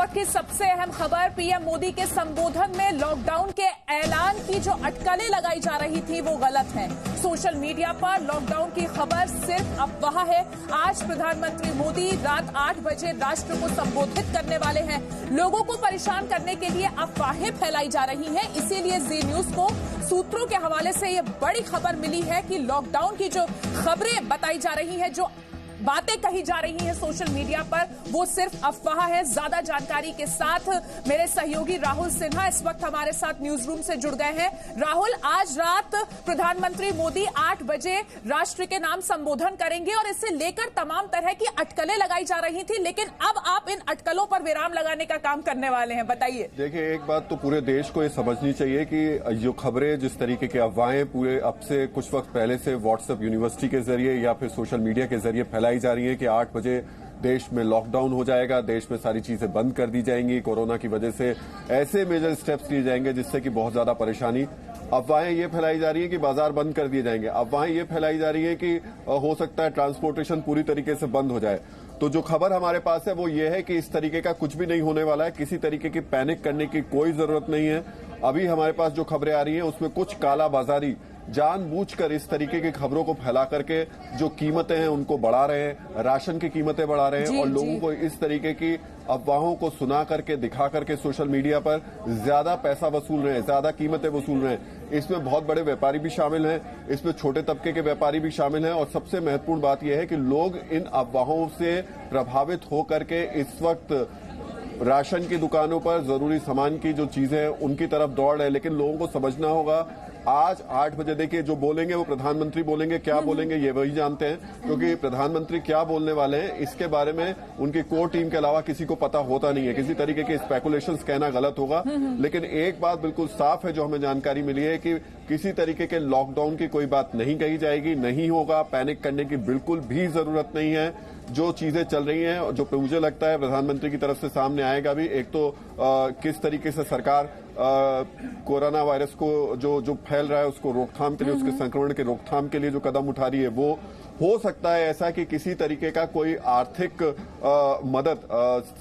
वक्त की सबसे अहम खबर, पीएम मोदी के संबोधन में लॉकडाउन के ऐलान की जो अटकलें लगाई जा रही थी वो गलत है। सोशल मीडिया पर लॉकडाउन की खबर सिर्फ अफवाह है। आज प्रधानमंत्री मोदी रात 8 बजे राष्ट्र को संबोधित करने वाले हैं। लोगों को परेशान करने के लिए अफवाहें फैलाई जा रही हैं, इसीलिए जी न्यूज को सूत्रों के हवाले से ये बड़ी खबर मिली है कि लॉकडाउन की जो खबरें बताई जा रही हैं, जो बातें कही जा रही हैं सोशल मीडिया पर, वो सिर्फ अफवाह है। ज्यादा जानकारी के साथ मेरे सहयोगी राहुल सिन्हा इस वक्त हमारे साथ न्यूज रूम से जुड़ गए हैं। राहुल, आज रात प्रधानमंत्री मोदी 8 बजे राष्ट्र के नाम संबोधन करेंगे और इसे लेकर तमाम तरह की अटकलें लगाई जा रही थी, लेकिन अब आप इन अटकलों पर विराम लगाने का काम करने वाले हैं, बताइए। देखिए, एक बात तो पूरे देश को ये समझनी चाहिए कि जो खबरें, जिस तरीके की अफवाहें पूरे अब से कुछ वक्त पहले से व्हाट्सएप यूनिवर्सिटी के जरिए या फिर सोशल मीडिया के जरिए फैलाई जा रही है कि 8 बजे देश में लॉकडाउन हो जाएगा, देश में सारी चीजें बंद कर दी जाएंगी, कोरोना की वजह से ऐसे मेजर स्टेप्स लिए जाएंगे जिससे कि बहुत ज्यादा परेशानी। अफवाहें ये फैलाई जा रही है कि बाजार बंद कर दिए जाएंगे, अफवाहें ये फैलाई जा रही है कि हो सकता है ट्रांसपोर्टेशन पूरी तरीके से बंद हो जाए। तो जो खबर हमारे पास है वो ये है कि इस तरीके का कुछ भी नहीं होने वाला है, किसी तरीके की पैनिक करने की कोई जरूरत नहीं है। अभी हमारे पास जो खबरें आ रही हैं उसमें कुछ कालाबाजारी जानबूझकर इस तरीके की खबरों को फैला करके जो कीमतें हैं उनको बढ़ा रहे हैं, राशन की कीमतें बढ़ा रहे हैं और लोगों को इस तरीके की अफवाहों को सुना करके, दिखा करके सोशल मीडिया पर ज्यादा पैसा वसूल रहे हैं, ज्यादा कीमतें वसूल रहे हैं। इसमें बहुत बड़े व्यापारी भी शामिल हैं, इसमें छोटे तबके के व्यापारी भी शामिल हैं और सबसे महत्वपूर्ण बात यह है कि लोग इन अफवाहों से प्रभावित होकर के इस वक्त राशन की दुकानों पर जरूरी सामान की जो चीजें हैं उनकी तरफ दौड़ रहे हैं। लेकिन लोगों को समझना होगा, आज 8 बजे देखिए जो बोलेंगे वो प्रधानमंत्री बोलेंगे, क्या बोलेंगे ये वही जानते हैं, क्योंकि प्रधानमंत्री क्या बोलने वाले हैं इसके बारे में उनकी कोर टीम के अलावा किसी को पता होता नहीं है। किसी तरीके के स्पेकुलेशंस कहना गलत होगा, लेकिन एक बात बिल्कुल साफ है जो हमें जानकारी मिली है कि किसी तरीके के लॉकडाउन की कोई बात नहीं कही जाएगी, नहीं होगा। पैनिक करने की बिल्कुल भी जरूरत नहीं है। जो चीजें चल रही हैं और जो मुझे लगता है प्रधानमंत्री की तरफ से सामने आएगा भी, एक तो किस तरीके से सरकार कोरोना वायरस को जो फैल रहा है उसको रोकथाम के लिए, उसके संक्रमण के रोकथाम के लिए जो कदम उठा रही है, वो हो सकता है ऐसा कि किसी तरीके का कोई आर्थिक मदद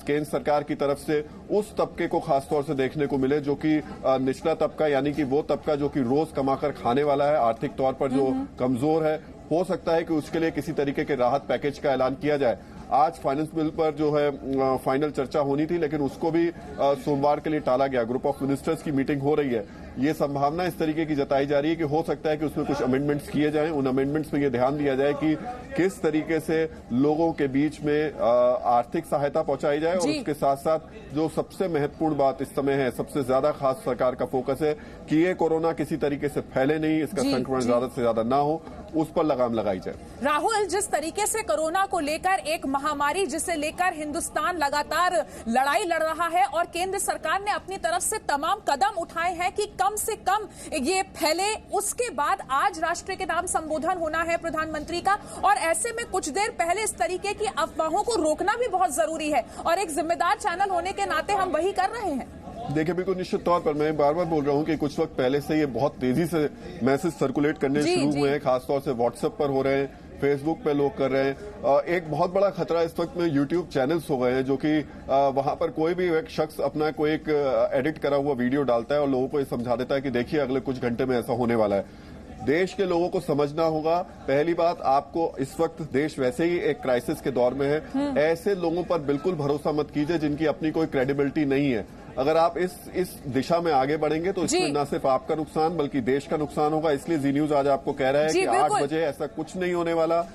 केंद्र सरकार की तरफ से उस तबके को खासतौर से देखने को मिले जो कि निचला तबका, यानी कि वो तबका जो कि रोज कमाकर खाने वाला है, आर्थिक तौर पर जो कमजोर है। हो सकता है कि उसके लिए किसी तरीके के राहत पैकेज का ऐलान किया जाए। आज फाइनेंस बिल पर जो है फाइनल चर्चा होनी थी, लेकिन उसको भी सोमवार के लिए टाला गया। ग्रुप ऑफ मिनिस्टर्स की मीटिंग हो रही है। ये संभावना इस तरीके की जताई जा रही है कि हो सकता है कि उसमें कुछ अमेंडमेंट्स किए जाएं। उन अमेंडमेंट्स में ये ध्यान दिया जाए कि किस तरीके से लोगों के बीच में आर्थिक सहायता पहुंचाई जाए और उसके साथ साथ जो सबसे महत्वपूर्ण बात इस समय है, सबसे ज्यादा खास सरकार का फोकस है कि ये कोरोना किसी तरीके से फैले नहीं, इसका संक्रमण ज्यादा से ज्यादा ना हो, उस पर लगाम लगाई जाए। राहुल, जिस तरीके से कोरोना को लेकर एक महामारी जिसे लेकर हिंदुस्तान लगातार लड़ाई लड़ रहा है और केंद्र सरकार ने अपनी तरफ से तमाम कदम उठाए हैं कि कम से कम ये फैले, उसके बाद आज राष्ट्र के नाम संबोधन होना है प्रधानमंत्री का, और ऐसे में कुछ देर पहले इस तरीके की अफवाहों को रोकना भी बहुत जरूरी है और एक जिम्मेदार चैनल होने के नाते हम वही कर रहे हैं। देखिए, बिल्कुल निश्चित तौर पर मैं बार बार बोल रहा हूं कि कुछ वक्त पहले से ये बहुत तेजी से मैसेज सर्कुलेट करने शुरू हुए हैं, खासतौर से व्हाट्सएप पर हो रहे हैं, फेसबुक पे लोग कर रहे हैं। एक बहुत बड़ा खतरा इस वक्त में यूट्यूब चैनल्स हो गए हैं जो कि वहां पर कोई भी एक शख्स अपना कोई एक एडिट करा हुआ वीडियो डालता है और लोगों को ये समझा देता है कि देखिए अगले कुछ घंटे में ऐसा होने वाला है। देश के लोगों को समझना होगा, पहली बात, आपको इस वक्त देश वैसे ही एक क्राइसिस के दौर में है। ऐसे लोगों पर बिल्कुल भरोसा मत कीजिए जिनकी अपनी कोई क्रेडिबिलिटी नहीं है। अगर आप इस दिशा में आगे बढ़ेंगे तो इसमें न सिर्फ आपका नुकसान बल्कि देश का नुकसान होगा। इसलिए जी न्यूज आज आपको कह रहा है कि 8 बजे ऐसा कुछ नहीं होने वाला।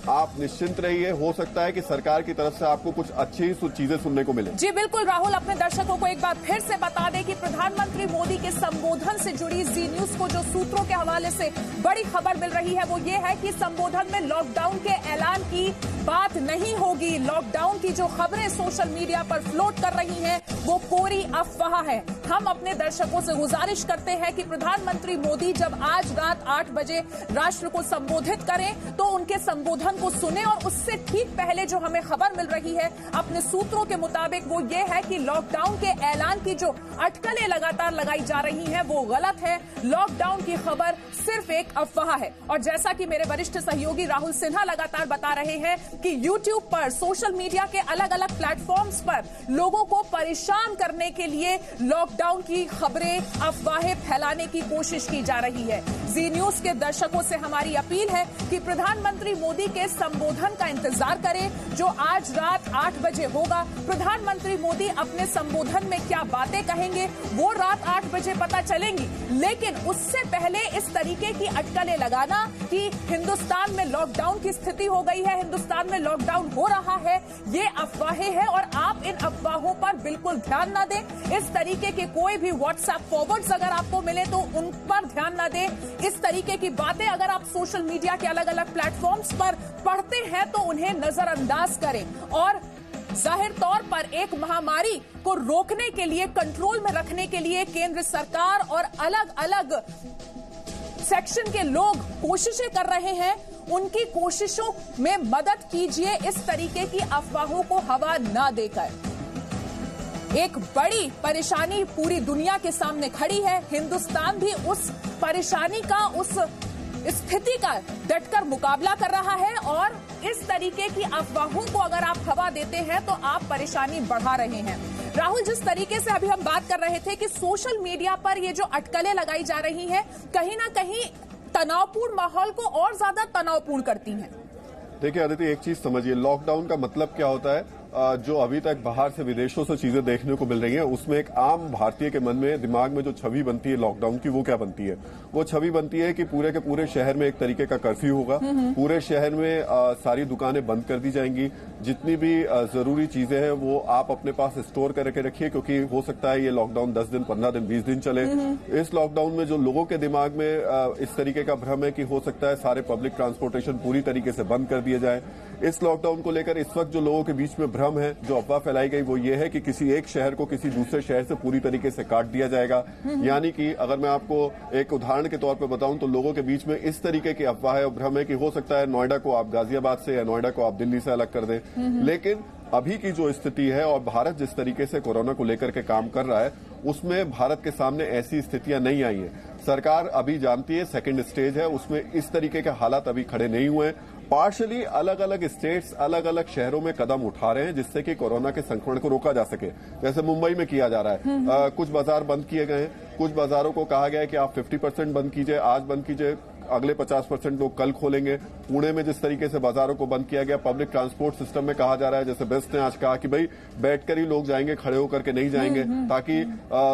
आप निश्चिंत रहिए, हो सकता है कि सरकार की तरफ से आपको कुछ अच्छी चीजें सुनने को मिले। जी बिल्कुल राहुल, अपने दर्शकों को एक बार फिर से बता दें कि प्रधानमंत्री मोदी के संबोधन से जुड़ी जी न्यूज को जो सूत्रों के हवाले से बड़ी खबर मिल रही है वो ये है कि संबोधन में लॉकडाउन के ऐलान की बात नहीं होगी। लॉकडाउन की जो खबरें सोशल मीडिया पर फ्लोट कर रही हैं वो कोरी अफवाह है। हम अपने दर्शकों से गुजारिश करते हैं कि प्रधानमंत्री मोदी जब आज रात 8 बजे राष्ट्र को संबोधित करें तो उनके संबोधन संबोधन को सुने और उससे ठीक पहले जो हमें खबर मिल रही है अपने सूत्रों के मुताबिक वो ये है कि लॉकडाउन के ऐलान की जो अटकलें लगातार लगाई जा रही हैं वो गलत है। लॉकडाउन की खबर सिर्फ एक अफवाह है। और जैसा कि मेरे वरिष्ठ सहयोगी राहुल सिन्हा लगातार बता रहे हैं कि YouTube पर, सोशल मीडिया के अलग अलग प्लेटफॉर्म्स पर लोगों को परेशान करने के लिए लॉकडाउन की खबरें, अफवाहें फैलाने की कोशिश की जा रही है। जी न्यूज के दर्शकों से हमारी अपील है कि प्रधानमंत्री मोदी के संबोधन का इंतजार करें जो आज रात 8 बजे होगा। प्रधानमंत्री मोदी अपने संबोधन में क्या बातें कहेंगे वो रात 8 बजे पता चलेंगी, लेकिन उससे पहले इस तरीके की अटकलें लगाना कि हिंदुस्तान में लॉकडाउन की स्थिति हो गई है, हिंदुस्तान में लॉकडाउन हो रहा है, ये अफवाहें हैं और आप इन अफवाहों पर बिल्कुल ध्यान न दें। इस तरीके के कोई भी व्हाट्सएप फॉरवर्ड्स अगर आपको मिले तो उन पर ध्यान न दें। इस तरीके की बातें अगर आप सोशल मीडिया के अलग अलग प्लेटफॉर्म्स पर पढ़ते हैं तो उन्हें नजरअंदाज करें। और जाहिर तौर पर एक महामारी को रोकने के लिए, कंट्रोल में रखने के लिए केंद्र सरकार और अलग अलग सेक्शन के लोग कोशिशें कर रहे हैं, उनकी कोशिशों में मदद कीजिए। इस तरीके की अफवाहों को हवा न देकर एक बड़ी परेशानी पूरी दुनिया के सामने खड़ी है। हिंदुस्तान भी उस परेशानी का, उस स्थिति का डटकर मुकाबला कर रहा है और इस तरीके की अफवाहों को अगर आप हवा देते हैं तो आप परेशानी बढ़ा रहे हैं। राहुल, जिस तरीके से अभी हम बात कर रहे थे कि सोशल मीडिया पर ये जो अटकलें लगाई जा रही हैं कहीं ना कहीं तनावपूर्ण माहौल को और ज्यादा तनावपूर्ण करती हैं। देखिए आदित्य, एक चीज समझिए, लॉकडाउन का मतलब क्या होता है? जो अभी तक बाहर से, विदेशों से चीजें देखने को मिल रही हैं, उसमें एक आम भारतीय के मन में, दिमाग में जो छवि बनती है लॉकडाउन की, वो क्या बनती है? वो छवि बनती है कि पूरे के पूरे शहर में एक तरीके का कर्फ्यू होगा, पूरे शहर में सारी दुकानें बंद कर दी जाएंगी, जितनी भी जरूरी चीजें हैं वो आप अपने पास स्टोर करके रखिए, क्योंकि हो सकता है ये लॉकडाउन 10 दिन, 15 दिन, 20 दिन चले। इस लॉकडाउन में जो लोगों के दिमाग में इस तरीके का भ्रम है कि हो सकता है सारे पब्लिक ट्रांसपोर्टेशन पूरी तरीके से बंद कर दिए जाए। इस लॉकडाउन को लेकर इस वक्त जो लोगों के बीच में भ्रम है, जो अफवाह फैलाई गई, वो ये है कि किसी एक शहर को किसी दूसरे शहर से पूरी तरीके से काट दिया जाएगा। यानी कि अगर मैं आपको एक उदाहरण के तौर पर बताऊं तो लोगों के बीच में इस तरीके की अफवाह है और भ्रम है कि हो सकता है नोएडा को आप गाजियाबाद से या नोएडा को आप दिल्ली से अलग कर दें। लेकिन अभी की जो स्थिति है और भारत जिस तरीके से कोरोना को लेकर के काम कर रहा है, उसमें भारत के सामने ऐसी स्थितियां नहीं आई हैं। सरकार अभी जानती है सेकंड स्टेज है, उसमें इस तरीके के हालात अभी खड़े नहीं हुए। पार्शली अलग अलग स्टेट्स, अलग अलग शहरों में कदम उठा रहे हैं जिससे कि कोरोना के संक्रमण को रोका जा सके। जैसे मुंबई में किया जा रहा है, कुछ बाजार बंद किए गए हैं, कुछ बाजारों को कहा गया है कि आप 50% बंद कीजिए, आज बंद कीजिए, अगले 50% लोग कल खोलेंगे। पुणे में जिस तरीके से बाजारों को बंद किया गया, पब्लिक ट्रांसपोर्ट सिस्टम में कहा जा रहा है, जैसे बेस्ट ने आज कहा कि भाई बैठकर ही लोग जाएंगे, खड़े होकर के नहीं जाएंगे, ताकि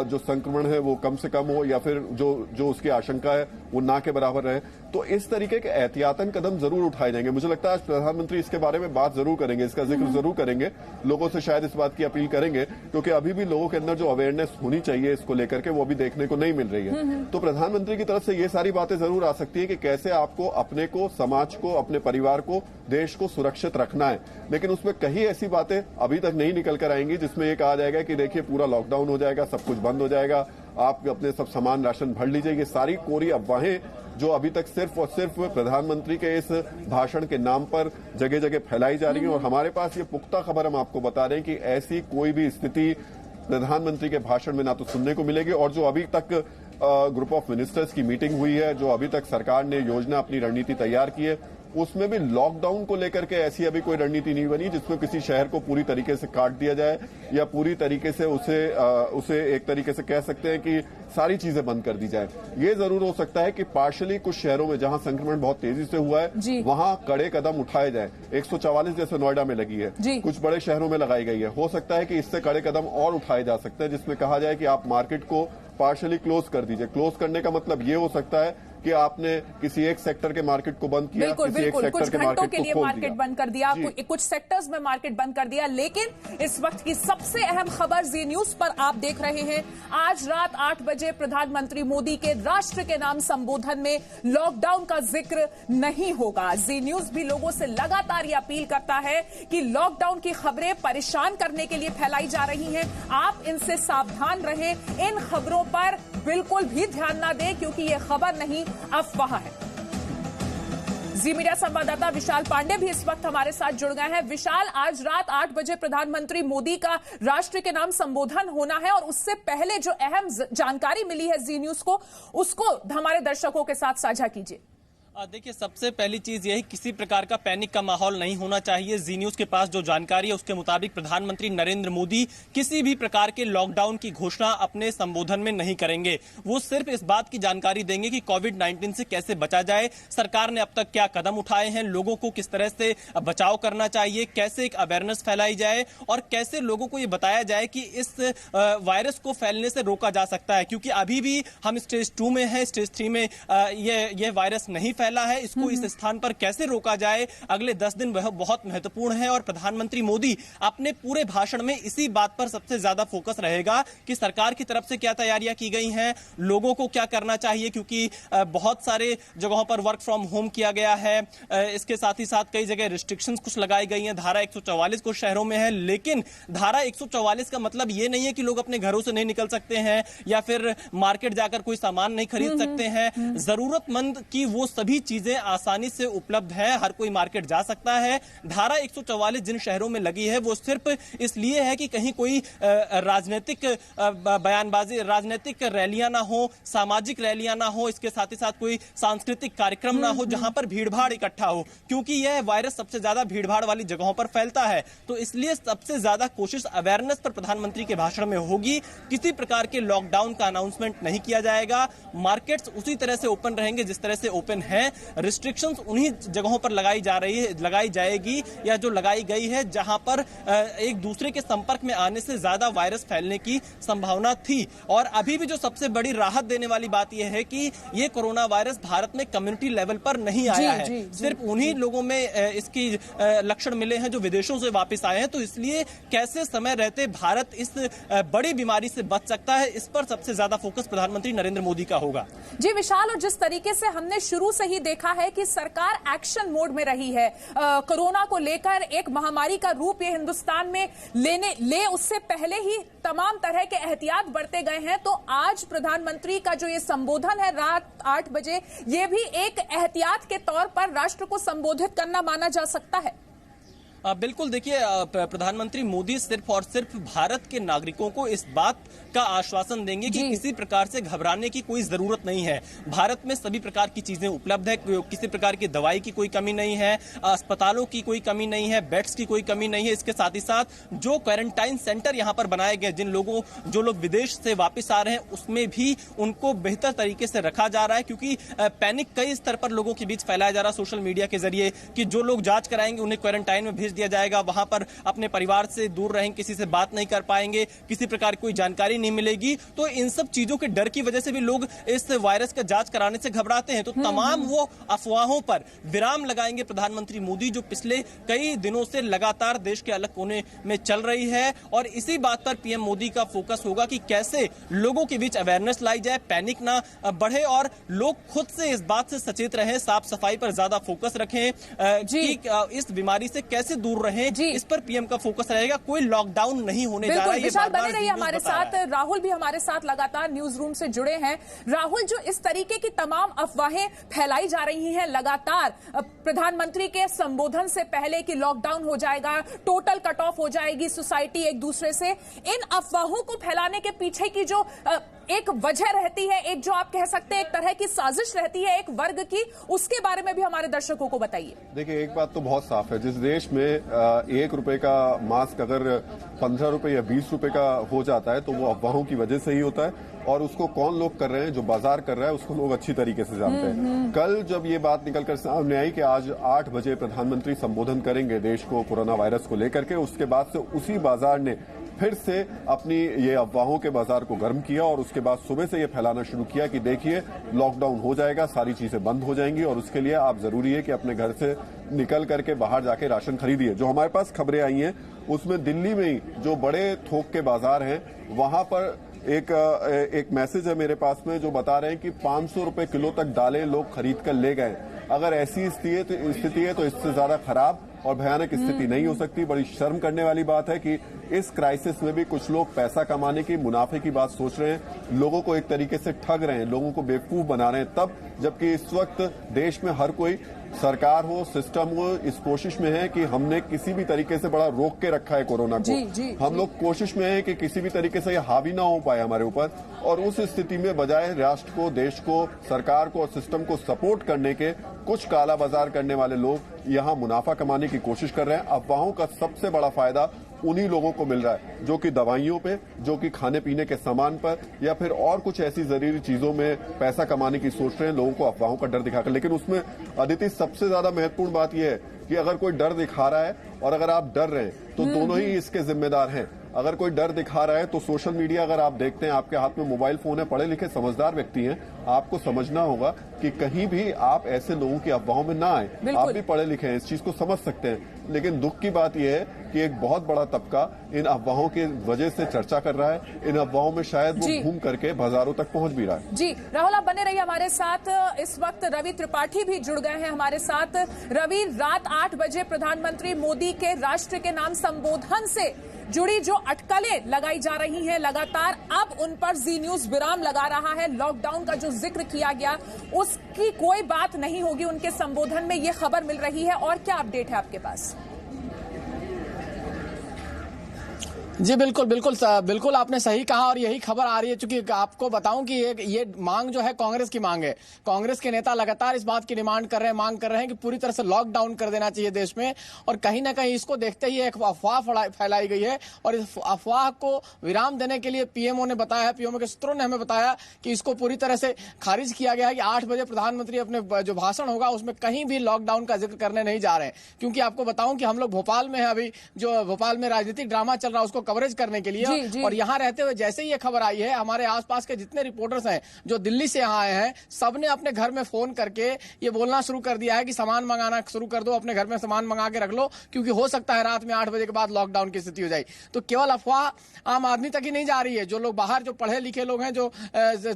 जो संक्रमण है वो कम से कम हो या फिर जो उसकी आशंका है वो ना के बराबर रहे। तो इस तरीके के एहतियातन कदम जरूर उठाए जाएंगे। मुझे लगता है आज प्रधानमंत्री इसके बारे में बात जरूर करेंगे, इसका जिक्र जरूर करेंगे, लोगों से शायद इस बात की अपील करेंगे, क्योंकि अभी भी लोगों के अंदर जो अवेयरनेस होनी चाहिए इसको लेकर के वो अभी देखने को नहीं मिल रही है। तो प्रधानमंत्री की तरफ से ये सारी बातें जरूर आ सकती है कि कैसे आपको अपने को, समाज को, अपने परिवार को, देश को सुरक्षित रखना है। लेकिन उसमें कहीं ऐसी बातें अभी तक नहीं निकल कर आएंगी जिसमें ये कहा जाएगा कि देखिए पूरा लॉकडाउन हो जाएगा, सब कुछ बंद हो जाएगा, आप अपने सब सामान राशन भर लीजिए। ये सारी कोरी अफवाहें जो अभी तक सिर्फ और सिर्फ प्रधानमंत्री के इस भाषण के नाम पर जगह जगह फैलाई जा रही है। और हमारे पास ये पुख्ता खबर हम आपको बता रहे हैं कि ऐसी कोई भी स्थिति प्रधानमंत्री के भाषण में ना तो सुनने को मिलेगी, और जो अभी तक ग्रुप ऑफ मिनिस्टर्स की मीटिंग हुई है, जो अभी तक सरकार ने योजना, अपनी रणनीति तैयार की है, उसमें भी लॉकडाउन को लेकर के ऐसी अभी कोई रणनीति नहीं बनी जिसमें किसी शहर को पूरी तरीके से काट दिया जाए या पूरी तरीके से उसे एक तरीके से कह सकते हैं कि सारी चीजें बंद कर दी जाए। ये जरूर हो सकता है कि पार्शली कुछ शहरों में जहां संक्रमण बहुत तेजी से हुआ है वहां कड़े कदम उठाए जाए। 144 जैसे नोएडा में लगी है, कुछ बड़े शहरों में लगाई गई है। हो सकता है कि इससे कड़े कदम और उठाए जा सकते हैं, जिसमें कहा जाए कि आप मार्केट को पार्शली क्लोज कर दीजिए। क्लोज करने का मतलब ये हो सकता है कि आपने किसी एक सेक्टर के मार्केट को बंद किया, किसी एक सेक्टर कुछ के घंटों मार्केट के को लिए खोल मार्केट बंद कर दिया, कुछ सेक्टर्स में मार्केट बंद कर दिया। लेकिन इस वक्त की सबसे अहम खबर जी न्यूज पर आप देख रहे हैं। आज रात 8 बजे प्रधानमंत्री मोदी के राष्ट्र के नाम संबोधन में लॉकडाउन का जिक्र नहीं होगा। जी न्यूज भी लोगों से लगातार ये अपील करता है कि लॉकडाउन की खबरें परेशान करने के लिए फैलाई जा रही हैं, आप इनसे सावधान रहें, इन खबरों पर बिल्कुल भी ध्यान ना दें, क्योंकि ये खबर नहीं, अफवाह है। जी मीडिया संवाददाता विशाल पांडे भी इस वक्त हमारे साथ जुड़ गए हैं। विशाल, आज रात 8 बजे प्रधानमंत्री मोदी का राष्ट्र के नाम संबोधन होना है और उससे पहले जो अहम जानकारी मिली है जी न्यूज को, उसको हमारे दर्शकों के साथ साझा कीजिए। देखिए, सबसे पहली चीज यही, किसी प्रकार का पैनिक का माहौल नहीं होना चाहिए। जी न्यूज के पास जो जानकारी है उसके मुताबिक प्रधानमंत्री नरेंद्र मोदी किसी भी प्रकार के लॉकडाउन की घोषणा अपने संबोधन में नहीं करेंगे। वो सिर्फ इस बात की जानकारी देंगे कि कोविड-19 से कैसे बचा जाए, सरकार ने अब तक क्या कदम उठाए हैं, लोगों को किस तरह से बचाव करना चाहिए, कैसे एक अवेयरनेस फैलाई जाए और कैसे लोगों को ये बताया जाए कि इस वायरस को फैलने से रोका जा सकता है। क्योंकि अभी भी हम स्टेज 2 में है, स्टेज 3 में ये वायरस नहीं फैला है। इसको इस स्थान पर कैसे रोका जाए, अगले 10 दिन वह बहुत महत्वपूर्ण है और प्रधानमंत्री मोदी अपने पूरे भाषण में इसी बात पर सबसे ज्यादा फोकस रहेगा कि सरकार की तरफ से क्या तैयारियां की गई हैं, लोगों को क्या करना चाहिए। क्योंकि बहुत सारे जगहों पर वर्क फ्रॉम होम किया गया है, इसके साथ ही साथ कई जगह रिस्ट्रिक्शंस कुछ लगाई गई हैं। धारा 144 कुछ शहरों में है, लेकिन धारा 144 का मतलब यह नहीं है कि लोग अपने घरों से नहीं निकल सकते हैं या फिर मार्केट जाकर कोई सामान नहीं खरीद सकते हैं। जरूरतमंद की वो सभी चीजें आसानी से उपलब्ध है, हर कोई मार्केट जा सकता है। धारा 144 जिन शहरों में लगी है वो सिर्फ इसलिए है कि कहीं कोई राजनीतिक बयानबाजी, राजनीतिक रैलियां ना हो, सामाजिक रैलियां ना हो, इसके साथ ही साथ कोई सांस्कृतिक कार्यक्रम ना हो जहां पर भीड़भाड़ इकट्ठा हो, क्योंकि यह वायरस सबसे ज्यादा भीड़भाड़ वाली जगहों पर फैलता है। तो इसलिए सबसे ज्यादा कोशिश अवेयरनेस पर प्रधानमंत्री के भाषण में होगी। किसी प्रकार के लॉकडाउन का अनाउंसमेंट नहीं किया जाएगा। मार्केट्स उसी तरह से ओपन रहेंगे जिस तरह से ओपन है। रिस्ट्रिक्शंस उन्हीं जगहों पर लगाई जाएगी या जो लगाई गई है जहां पर एक दूसरे के संपर्क में आने से ज्यादा वायरस फैलने की संभावना थी। और अभी भी जो सबसे बड़ी राहत देने वाली बात यह है कि ये कोरोना वायरस भारत में कम्युनिटी लेवल पर नहीं आया है। सिर्फ उन्हीं लोगों में इसकी लक्षण मिले हैं जो विदेशों से वापस आए हैं। तो इसलिए कैसे समय रहते भारत इस बड़ी बीमारी से बच सकता है, इस पर सबसे ज्यादा फोकस प्रधानमंत्री नरेंद्र मोदी का होगा। जी विशाल, और जिस तरीके से हमने शुरू से ही देखा है कि सरकार एक्शन मोड में रही है, कोरोना को लेकर एक महामारी का रूप ये हिंदुस्तान में उससे पहले ही तमाम तरह के एहतियात बरते गए हैं। तो आज प्रधानमंत्री का जो ये संबोधन है रात 8 बजे, ये भी एक एहतियात के तौर पर राष्ट्र को संबोधित करना माना जा सकता है। बिल्कुल, देखिए, प्रधानमंत्री मोदी सिर्फ और सिर्फ भारत के नागरिकों को इस बात का आश्वासन देंगे कि किसी प्रकार से घबराने की कोई जरूरत नहीं है। भारत में सभी प्रकार की चीजें उपलब्ध है, किसी प्रकार की दवाई की कोई कमी नहीं है, अस्पतालों की कोई कमी नहीं है, बेड्स की कोई कमी नहीं है। इसके साथ ही साथ जो क्वारंटाइन सेंटर यहाँ पर बनाए गए, जो लोग विदेश से वापस आ रहे हैं, उसमें भी उनको बेहतर तरीके से रखा जा रहा है। क्योंकि पैनिक कई स्तर पर लोगों के बीच फैलाया जा रहा है सोशल मीडिया के जरिए कि जो लोग जांच कराएंगे उन्हें क्वारंटाइन में दिया जाएगा, वहां पर अपने परिवार से दूर रहेंगे, किसी से बात नहीं कर पाएंगे, किसी प्रकार की कोई जानकारी नहीं मिलेगी। तो इन सब चीजों के डर की वजह से भी लोग इस वायरस का जांच कराने से घबराते हैं। तो तमाम वो अफवाहों पर विराम लगाएंगे प्रधानमंत्री मोदी, जो पिछले कई दिनों से लगातार देश के अलग कोने में चल रही है। और इसी बात पर पीएम मोदी का फोकस होगा कि कैसे लोगों के बीच अवेयरनेस लाई जाए, पैनिक ना बढ़े और लोग खुद से इस बात से सचेत रहें, साफ सफाई पर ज्यादा फोकस रखें कि इस बीमारी से कैसे दूर रहे, इस पर पीएम का फोकस रहेगा। कोई लॉकडाउन नहीं होने जा रहा है। विशाल बने रहिए हमारे साथ। राहुल भी हमारे साथ लगातार न्यूज रूम से जुड़े हैं। राहुल, जो इस तरीके की तमाम अफवाहें फैलाई जा रही हैं लगातार प्रधानमंत्री के संबोधन से पहले कि लॉकडाउन हो जाएगा, टोटल कट ऑफ हो जाएगी सोसाइटी एक दूसरे से, इन अफवाहों को फैलाने के पीछे की जो एक वजह रहती है, एक जो आप कह सकते हैं एक तरह की साजिश रहती है एक वर्ग की, उसके बारे में भी हमारे दर्शकों को बताइए। देखिए, एक बात तो बहुत साफ है, जिस देश में 1 रुपए का मास्क अगर 15 रुपए या 20 रुपए का हो जाता है तो वो अफवाहों की वजह से ही होता है। और उसको कौन लोग कर रहे हैं, जो बाजार कर रहा है, उसको लोग अच्छी तरीके से जानते हैं। कल जब ये बात निकलकर सामने आई कि आज 8 बजे प्रधानमंत्री संबोधन करेंगे देश को कोरोना वायरस को लेकर के, उसके बाद से उसी बाजार ने फिर से अपनी ये अफवाहों के बाजार को गर्म किया और उसके बाद सुबह से ये फैलाना शुरू किया कि देखिए लॉकडाउन हो जाएगा, सारी चीजें बंद हो जाएंगी और उसके लिए आप जरूरी है कि अपने घर से निकल करके बाहर जाके राशन खरीदिए। जो हमारे पास खबरें आई हैं उसमें दिल्ली में ही जो बड़े थोक के बाजार हैं वहां पर एक मैसेज है मेरे पास में जो बता रहे हैं कि 500 रुपए किलो तक दालें लोग खरीद कर ले गए। अगर ऐसी स्थिति है तो इससे ज्यादा खराब और भयानक स्थिति नहीं हो सकती। बड़ी शर्म करने वाली बात है कि इस क्राइसिस में भी कुछ लोग पैसा कमाने की, मुनाफे की बात सोच रहे हैं, लोगों को एक तरीके से ठग रहे हैं, लोगों को बेवकूफ बना रहे हैं, तब जबकि इस वक्त देश में हर कोई सरकार हो, सिस्टम हो, इस कोशिश में है कि हमने किसी भी तरीके से बड़ा रोक के रखा है कोरोना को। हम लोग कोशिश में है कि किसी भी तरीके से ये हावी ना हो पाए हमारे ऊपर, और उस स्थिति में बजाय राष्ट्र को, देश को, सरकार को और सिस्टम को सपोर्ट करने के कुछ काला बाजार करने वाले लोग यहां मुनाफा कमाने की कोशिश कर रहे हैं। अफवाहों का सबसे बड़ा फायदा उन्हीं लोगों को मिल रहा है जो कि दवाइयों पे, जो कि खाने पीने के सामान पर, या फिर और कुछ ऐसी जरूरी चीजों में पैसा कमाने की सोच रहे हैं, लोगों को अफवाहों का डर दिखाकर। लेकिन उसमें अदिति, सबसे ज्यादा महत्वपूर्ण बात यह है कि अगर कोई डर दिखा रहा है और अगर आप डर रहे हैं तो दोनों ही इसके जिम्मेदार हैं। अगर कोई डर दिखा रहा है तो सोशल मीडिया, अगर आप देखते हैं आपके हाथ में मोबाइल फोन है, पढ़े लिखे समझदार व्यक्ति हैं, आपको समझना होगा कि कहीं भी आप ऐसे लोगों की अफवाहों में ना आए। आप भी पढ़े लिखे हैं, इस चीज को समझ सकते हैं, लेकिन दुख की बात यह है कि एक बहुत बड़ा तबका इन अफवाहों की वजह से चर्चा कर रहा है। इन अफवाहों में शायद वो घूम करके बाजारों तक पहुंच भी रहा है। जी राहुल, आप बने रहिए हमारे साथ। इस वक्त रवि त्रिपाठी भी जुड़ गए हैं हमारे साथ। रवि, रात 8 बजे प्रधानमंत्री मोदी के राष्ट्र के नाम संबोधन से जुड़ी जो अटकलें लगाई जा रही हैं लगातार, अब उन पर जी न्यूज विराम लगा रहा है। लॉकडाउन का जो जिक्र किया गया उसकी कोई बात नहीं होगी उनके संबोधन में, ये खबर मिल रही है। और क्या अपडेट है आपके पास? जी बिल्कुल बिल्कुल बिल्कुल आपने सही कहा, और यही खबर आ रही है। चूंकि आपको बताऊं कि ये मांग जो है कांग्रेस की मांग है। कांग्रेस के नेता लगातार इस बात की डिमांड कर रहे हैं, मांग कर रहे हैं कि पूरी तरह से लॉकडाउन कर देना चाहिए देश में, और कहीं ना कहीं इसको देखते ही एक अफवाह फैलाई गई है। और इस अफवाह को विराम देने के लिए पीएमओ ने बताया है, पीएमओ के सूत्रों ने हमें बताया कि इसको पूरी तरह से खारिज किया गया है कि 8 बजे प्रधानमंत्री अपने जो भाषण होगा उसमें कहीं भी लॉकडाउन का जिक्र करने नहीं जा रहे हैं। क्योंकि आपको बताऊं कि हम लोग भोपाल में है, अभी जो भोपाल में राजनीतिक ड्रामा चल रहा है उसको कवरेज करने के लिए, और यहां रहते हुए जैसे ही ये खबर आई है, हमारे आसपास के जितने रिपोर्टर्स हैं जो दिल्ली से यहां आए हैं, सबने अपने घर में फोन करके ये बोलना शुरू कर दिया है कि सामान मंगाना शुरू कर दो, अपने घर में सामान मंगा के रख लो, क्योंकि हो सकता है रात में 8 बजे के बाद लॉकडाउन की स्थिति हो जाए। तो केवल अफवाह आम आदमी तक ही नहीं जा रही है, जो लोग बाहर जो पढ़े लिखे लोग हैं, जो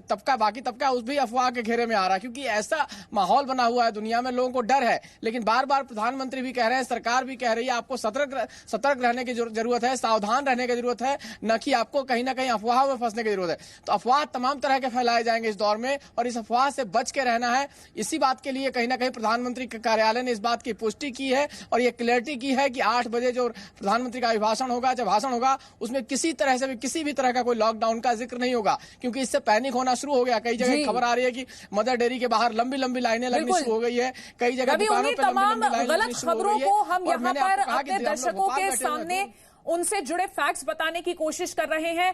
तबका बाकी तबका, उस भी अफवाह के घेरे में आ रहा है। क्योंकि ऐसा माहौल बना हुआ है दुनिया में, लोगों को डर है। लेकिन बार बार प्रधानमंत्री भी कह रहे हैं, सरकार भी कह रही है, आपको सतर्क रहने की जरूरत है, सावधान रहने की जरूरत है, न कि आपको कहीं ना कहीं अफवाह में फंसने की जरूरत है। तो अफवाह तमाम तरह के फैलाए जाएंगे इस दौर में, और इस अफवाह से बच के रहना है। इसी बात के लिए कहीं ना कहीं प्रधानमंत्री के कार्यालय ने इस बात की पुष्टि की है और ये क्लैरिटी की है कि 8 बजे जो प्रधानमंत्री का अभिभाषण होगा, जब भाषण होगा, उसमें किसी तरह से भी किसी भी तरह का कोई लॉकडाउन का जिक्र नहीं होगा। क्योंकि इससे पैनिक होना शुरू हो गया। कई जगह खबर आ रही है कि मदर डेयरी के बाहर लंबी लंबी लाइनें लगनी शुरू हो गई है, कई जगह दुकानों पे तमाम गलत खबरों को हम यहाँ पर अपने दर्शकों के सामने उनसे जुड़े फैक्ट्स बताने की कोशिश कर रहे हैं।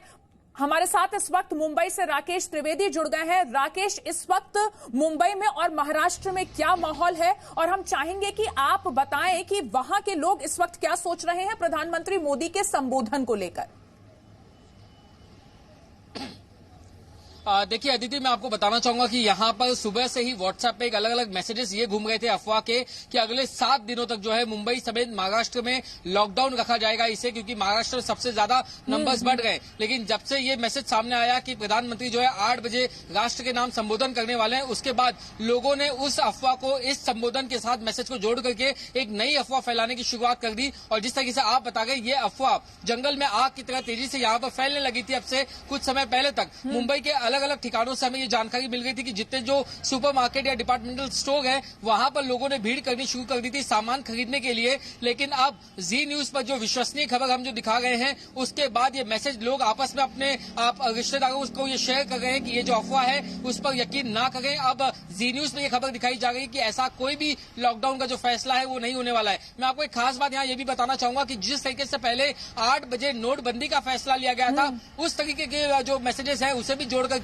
हमारे साथ इस वक्त मुंबई से राकेश त्रिवेदी जुड़ गए हैं। राकेश, इस वक्त मुंबई में और महाराष्ट्र में क्या माहौल है, और हम चाहेंगे कि आप बताएं कि वहां के लोग इस वक्त क्या सोच रहे हैं प्रधानमंत्री मोदी के संबोधन को लेकर। देखिए अदिति, मैं आपको बताना चाहूंगा कि यहाँ पर सुबह से ही व्हाट्सएप पे एक अलग अलग मैसेजेस ये घूम गए थे अफवाह के कि अगले 7 दिनों तक जो है मुंबई समेत महाराष्ट्र में लॉकडाउन रखा जाएगा इसे, क्योंकि महाराष्ट्र में सबसे ज्यादा नंबर्स बढ़ गए। लेकिन जब से ये मैसेज सामने आया कि प्रधानमंत्री जो है 8 बजे राष्ट्र के नाम संबोधन करने वाले हैं, उसके बाद लोगों ने उस अफवाह को इस संबोधन के साथ मैसेज को जोड़ करके एक नई अफवाह फैलाने की शुरुआत कर दी। और जिस तरीके से आप बता गए, ये अफवाह जंगल में आग की तरह तेजी से यहाँ पर फैलने लगी थी। अब से कुछ समय पहले तक मुंबई के अलग अलग ठिकानों से हमें ये जानकारी मिल गई थी कि जितने जो सुपरमार्केट या डिपार्टमेंटल स्टोर है, वहां पर लोगों ने भीड़ करनी शुरू कर दी थी सामान खरीदने के लिए। लेकिन अब जी न्यूज पर जो विश्वसनीय खबर हम जो दिखा गए हैं, उसके बाद ये मैसेज लोग आपस में अपने रिश्तेदारों को ये शेयर कर रहे हैं कि ये जो अफवाह है उस पर यकीन ना करें। अब जी न्यूज में ये खबर दिखाई जा रही है कि ऐसा कोई भी लॉकडाउन का जो फैसला है वो नहीं होने वाला है। मैं आपको एक खास बात यहाँ ये भी बताना चाहूंगा कि जिस तरीके से पहले 8 बजे नोटबंदी का फैसला लिया गया था, उस तरीके के जो मैसेजेस है उसे भी जोड़ करके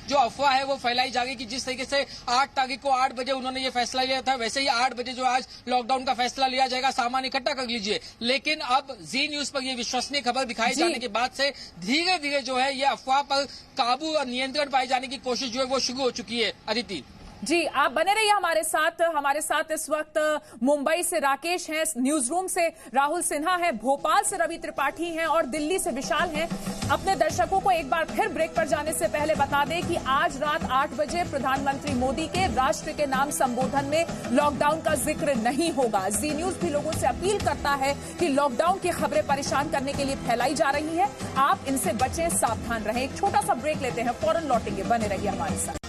जो अफवाह है वो फैलाई जा रही कि जिस तरीके से 8 तारीख को 8 बजे उन्होंने ये फैसला लिया था, वैसे ही 8 बजे जो आज लॉकडाउन का फैसला लिया जाएगा, सामान इकट्ठा कर लीजिए। लेकिन अब जी न्यूज पर ये विश्वसनीय खबर दिखाई जाने के बाद से धीरे धीरे जो है ये अफवाह पर काबू और नियंत्रण पाए जाने की कोशिश जो है वो शुरू हो चुकी है। अदिति जी, आप बने रहिए हमारे साथ इस वक्त मुंबई से राकेश हैं, न्यूज रूम से राहुल सिन्हा है, भोपाल से रवि त्रिपाठी हैं और दिल्ली से विशाल हैं। अपने दर्शकों को एक बार फिर ब्रेक पर जाने से पहले बता दें कि आज रात 8 बजे प्रधानमंत्री मोदी के राष्ट्र के नाम संबोधन में लॉकडाउन का जिक्र नहीं होगा। जी न्यूज भी लोगों से अपील करता है कि लॉकडाउन की खबरें परेशान करने के लिए फैलाई जा रही है, आप इनसे बचें, सावधान रहें। एक छोटा सा ब्रेक लेते हैं, फौरन लौटेंगे, बने रहिए हमारे साथ।